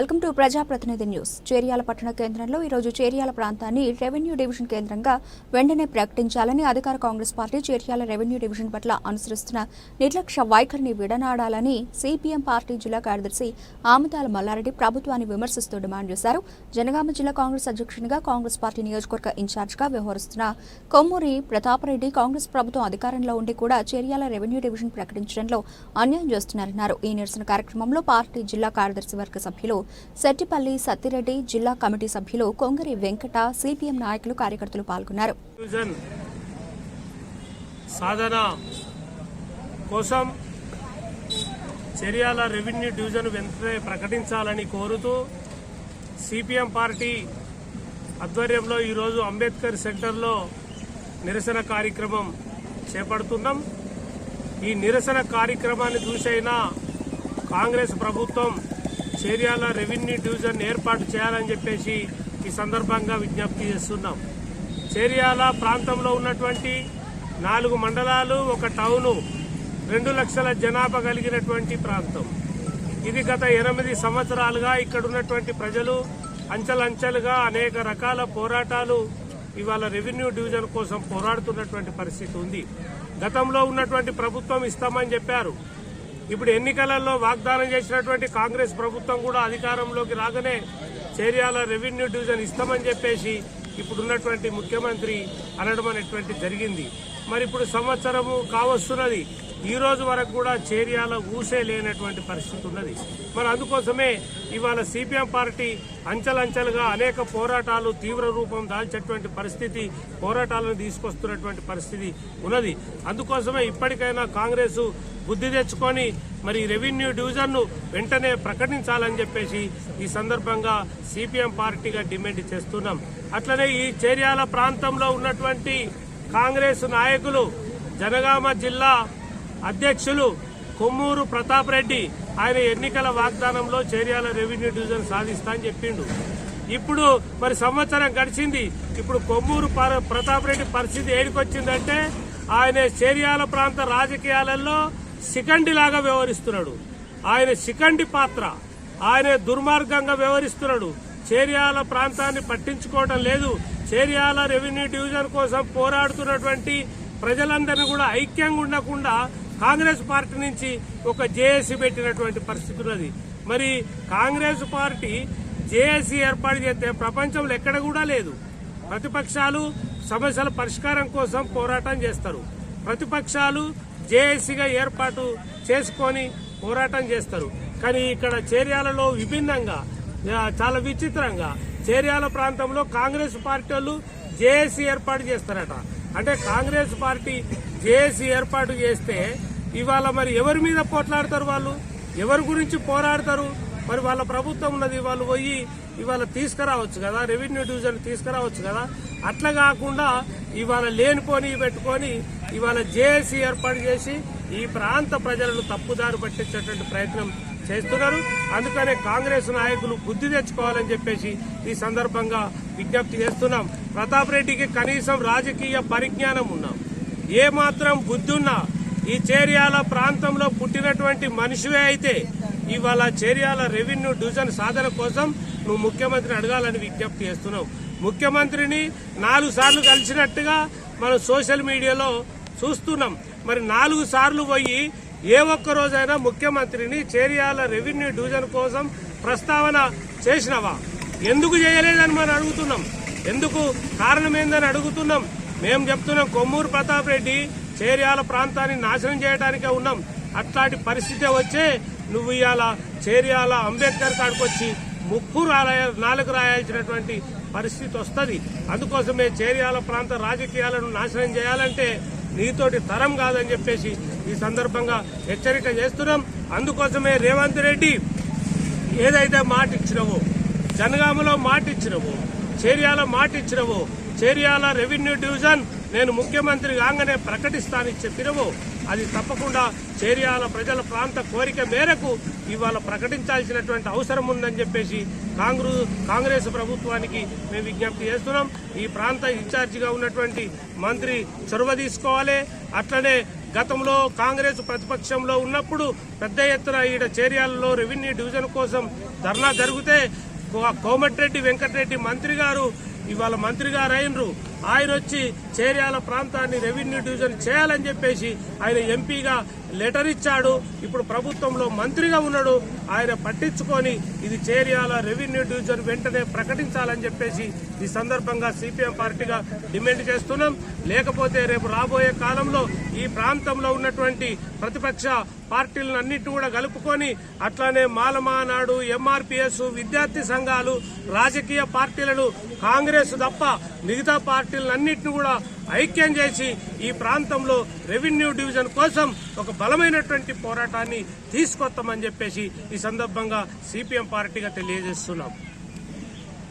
Welcome to ప్రజాప్రతినిధి news. Cheriyal పట్టణ కేంద్రంలో ఈరోజు చేర్యాల ప్రాంతాన్ని రెవెన్యూ డివిజన్ కేంద్రంగా వెంటనే ప్రకటించాలని అధికార Congress party Cheriyal revenue division పట్ల అనుసరిస్తున్న నిర్లక్ష్య వైఖరిని విడనాడాలని సిపిఎం పార్టీ జిల్లా కార్యదర్శి ఆముదాల మల్లారెడ్డి ప్రభుత్వాన్ని విమర్శిస్తూ డిమాండ్ చేశారు. జనగామ జిల్లా కాంగ్రెస్ అధ్యక్షునిగా కాంగ్రెస్ పార్టీ నియోజకవర్గ ఇన్ఛార్జిగా వ్యవహరిస్తున్న కొమ్మూరి ప్రతాపరెడ్డి కాంగ్రెస్ ప్రభుత్వం అధికారంలో ఉండి కూడా చేర్యాల రెవెన్యూ డివిజన్ ప్రకటించడంలో అన్యాయం చేస్తున్నారన్నారు. ఈ నిరసన కార్యక్రమంలో పార్టీ జిల్లా కార్యదర్శి వర్గ సభ్యులు సెట్టిపల్లి సత్తిరెడ్డి, జిల్లా కమిటీ సభ్యులు కొంగరి వెంకట, సిపిఎం నాయకులు, కార్యకర్తలు పాల్గొన్నారు. సాధన కోసం చేర్యాల రెవెన్యూ డివిజన్ వెంటనే ప్రకటించాలని కోరుతూ సిపిఎం పార్టీ ఆధ్వర్యంలో ఈరోజు అంబేద్కర్ సెంటర్లో నిరసన కార్యక్రమం చేపడుతున్నాం. ఈ నిరసన కార్యక్రమాన్ని చూసైనా కాంగ్రెస్ ప్రభుత్వం చేర్యాల రెవెన్యూ డివిజన్ ఏర్పాటు చేయాలని చెప్పేసి ఈ సందర్భంగా విజ్ఞప్తి చేస్తున్నాం. చేర్యాల ప్రాంతంలో ఉన్నటువంటి 4 మండలాలు, ఒక టౌను, 2 లక్షల జనాభా కలిగినటువంటి ప్రాంతం. ఇది గత 8 సంవత్సరాలుగా ఇక్కడ ఉన్నటువంటి ప్రజలు అంచెలంచెలుగా అనేక రకాల పోరాటాలు ఇవాళ రెవెన్యూ డివిజన్ కోసం పోరాడుతున్నటువంటి పరిస్థితి ఉంది. గతంలో ఉన్నటువంటి ప్రభుత్వం ఇస్తామని చెప్పారు. ఇప్పుడు ఎన్నికలలో వాగ్దానం చేసినటువంటి కాంగ్రెస్ ప్రభుత్వం కూడా అధికారంలోకి రాగానే చేర్యాల రెవెన్యూ డివిజన్ ఇస్తామని చెప్పేసి ఇప్పుడున్నటువంటి ముఖ్యమంత్రి అనడం అనేటువంటి జరిగింది. మరి ఇప్పుడు సంవత్సరము కావస్తున్నది, ఈ రోజు వరకు కూడా చేర్యాల ఊసే లేనటువంటి పరిస్థితి ఉన్నది. మరి అందుకోసమే ఇవాళ సిపిఎం పార్టీ అంచెలంచెలుగా అనేక పోరాటాలు తీవ్ర రూపం దాల్చేటువంటి పరిస్థితి, పోరాటాలను తీసుకొస్తున్నటువంటి పరిస్థితి ఉన్నది. అందుకోసమే ఇప్పటికైనా కాంగ్రెస్ బుద్ధి తెచ్చుకొని మరి రెవెన్యూ డివిజన్ను వెంటనే ప్రకటించాలని చెప్పేసి ఈ సందర్భంగా సిపిఎం పార్టీగా డిమాండ్ చేస్తున్నాం. అట్లనే ఈ చేర్యాల ప్రాంతంలో ఉన్నటువంటి కాంగ్రెస్ నాయకులు, జనగామ జిల్లా అధ్యక్షులు కొమ్మూరు ప్రతాపరెడ్డి, ఆయన ఎన్నికల వాగ్దానంలో చేర్యాల రెవెన్యూ డివిజన్ సాధిస్తా అని చెప్పిండు. ఇప్పుడు మరి సంవత్సరం గడిచింది. ఇప్పుడు కొమ్మూరు ప్రతాపరెడ్డి పరిస్థితి ఏడికొచ్చిందంటే ఆయన చేర్యాల ప్రాంత రాజకీయాలలో శిఖండిలాగా వ్యవహరిస్తున్నాడు. ఆయన శిఖండి పాత్ర, ఆయన దుర్మార్గంగా వ్యవహరిస్తున్నాడు. చేర్యాల ప్రాంతాన్ని పట్టించుకోవడం లేదు. చేర్యాల రెవెన్యూ డివిజన్ కోసం పోరాడుతున్నటువంటి ప్రజలందరినీ కూడా ఐక్యంగా ఉండకుండా కాంగ్రెస్ పార్టీ నుంచి ఒక జేఏసీ పెట్టినటువంటి పరిస్థితి ఉన్నది. మరి కాంగ్రెస్ పార్టీ జేఏసీ ఏర్పాటు చేస్తే ప్రపంచంలో ఎక్కడ కూడా లేదు. ప్రతిపక్షాలు సమస్యల పరిష్కారం కోసం పోరాటం చేస్తారు. ప్రతిపక్షాలు జేఏసీగా ఏర్పాటు చేసుకొని పోరాటం చేస్తారు. కానీ ఇక్కడ చేర్యాలలో విభిన్నంగా, చాలా విచిత్రంగా చేర్యాల ప్రాంతంలో కాంగ్రెస్ పార్టీ వాళ్ళు జేఏసీ ఏర్పాటు చేస్తారట. అంటే కాంగ్రెస్ పార్టీ జేఏసీ ఏర్పాటు చేస్తే ఇవాళ మరి ఎవరి మీద పోట్లాడతారు? వాళ్ళు ఎవరి గురించి పోరాడతారు? మరి వాళ్ళ ప్రభుత్వం ఉన్నది, వాళ్ళు పోయి ఇవాళ తీసుకురావచ్చు కదా, రెవెన్యూ డివిజన్ తీసుకురావచ్చు కదా. అట్లా కాకుండా ఇవాళ లేనిపోని పెట్టుకొని ఇవాళ జేఏసీ ఏర్పాటు చేసి ఈ ప్రాంత ప్రజలను తప్పుదారి పట్టించేటువంటి ప్రయత్నం చేస్తున్నారు. అందుకనే కాంగ్రెస్ నాయకులు బుద్ధి తెచ్చుకోవాలని చెప్పేసి ఈ సందర్భంగా విజ్ఞప్తి చేస్తున్నాం. ప్రతాప్ రెడ్డికి కనీసం రాజకీయ పరిజ్ఞానం ఉన్నా, ఏమాత్రం బుద్ధి ఉన్నా, ఈ చేర్యాల ప్రాంతంలో పుట్టినటువంటి మనిషివే అయితే ఇవాళ చేర్యాల రెవెన్యూ డివిజన్ సాధన కోసం నువ్వు ముఖ్యమంత్రిని అడగాలని విజ్ఞప్తి చేస్తున్నావు. ముఖ్యమంత్రిని 4 సార్లు కలిసినట్టుగా మనం సోషల్ మీడియాలో చూస్తున్నాం. మరి 4 సార్లు పోయి ఏ ఒక్క రోజైనా ముఖ్యమంత్రిని చేర్యాల రెవెన్యూ డివిజన్ కోసం ప్రస్తావన చేసినవా? ఎందుకు చేయలేదని మనం అడుగుతున్నాం. ఎందుకు, కారణం ఏందని అడుగుతున్నాం. మేము చెప్తున్నాం, కొమ్మూరు ప్రతాప్ రెడ్డి చేర్యాల ప్రాంతాన్ని నాశనం చేయడానికే ఉన్నాం. అట్లాంటి పరిస్థితి వచ్చే నువ్వు ఇవాళ చేర్యాల అంబేద్కర్ కాడికి వచ్చి 4 రాయాల్సినటువంటి పరిస్థితి వస్తుంది. అందుకోసమే చేర్యాల ప్రాంత రాజకీయాలను నాశనం చేయాలంటే నీతోటి తరం కాదని చెప్పేసి ఈ సందర్భంగా హెచ్చరిక చేస్తున్నాం. అందుకోసమే రేవంత్ రెడ్డి ఏదైతే మాట ఇచ్చినవో, జనగామలో మాట ఇచ్చినవో, చేర్యాల మాట ఇచ్చినవో, చేర్యాల రెవెన్యూ డివిజన్ నేను ముఖ్యమంత్రి కాగానే ప్రకటిస్తానని చెప్పినవో అది తప్పకుండా చేర్యాల ప్రజల ప్రాంత కోరిక మేరకు ఇవాళ ప్రకటించాల్సినటువంటి అవసరం ఉందని చెప్పేసి కాంగ్రెస్ ప్రభుత్వానికి మేము విజ్ఞప్తి చేస్తున్నాం. ఈ ప్రాంత ఇన్ఛార్జిగా ఉన్నటువంటి మంత్రి చొరవ తీసుకోవాలి. అట్లనే గతంలో కాంగ్రెస్ ప్రతిపక్షంలో ఉన్నప్పుడు పెద్ద ఎత్తున ఈడ చేర్యాలలో రెవెన్యూ డివిజన్ కోసం ధర్నా జరిగితే కోమటిరెడ్డి వెంకటరెడ్డి మంత్రి గారు ఇవాళ మంత్రి గారు అయినరు. ఆయన వచ్చి చేర్యాల ప్రాంతాన్ని రెవెన్యూ డివిజన్ చేయాలని చెప్పేసి ఆయన ఎంపీగా లెటర్ ఇచ్చాడు. ఇప్పుడు ప్రభుత్వంలో మంత్రిగా ఉన్నాడు. ఆయన పట్టించుకొని ఇది చేర్యాల రెవెన్యూ డివిజన్ వెంటనే ప్రకటించాలని చెప్పేసి ఈ సందర్భంగా సిపిఎం పార్టీగా డిమాండ్ చేస్తున్నాం. లేకపోతే రేపు రాబోయే కాలంలో ఈ ప్రాంతంలో ఉన్నటువంటి ప్రతిపక్ష పార్టీలన్నింటినీ కూడా కలుపుకొని అట్లానే మాలమానాడు, ఎంఆర్పీఎస్, విద్యార్థి సంఘాలు, రాజకీయ పార్టీలను కాంగ్రెస్ తప్ప మిగతా పార్టీలన్నింటినీ కూడా ఐక్యం చేసి ఈ ప్రాంతంలో రెవెన్యూ డివిజన్ కోసం ఒక బలమైనటువంటి పోరాటాన్ని తీసుకొస్తామని చెప్పేసి ఈ సందర్భంగా సిపిఎం పార్టీగా తెలియజేస్తున్నాం.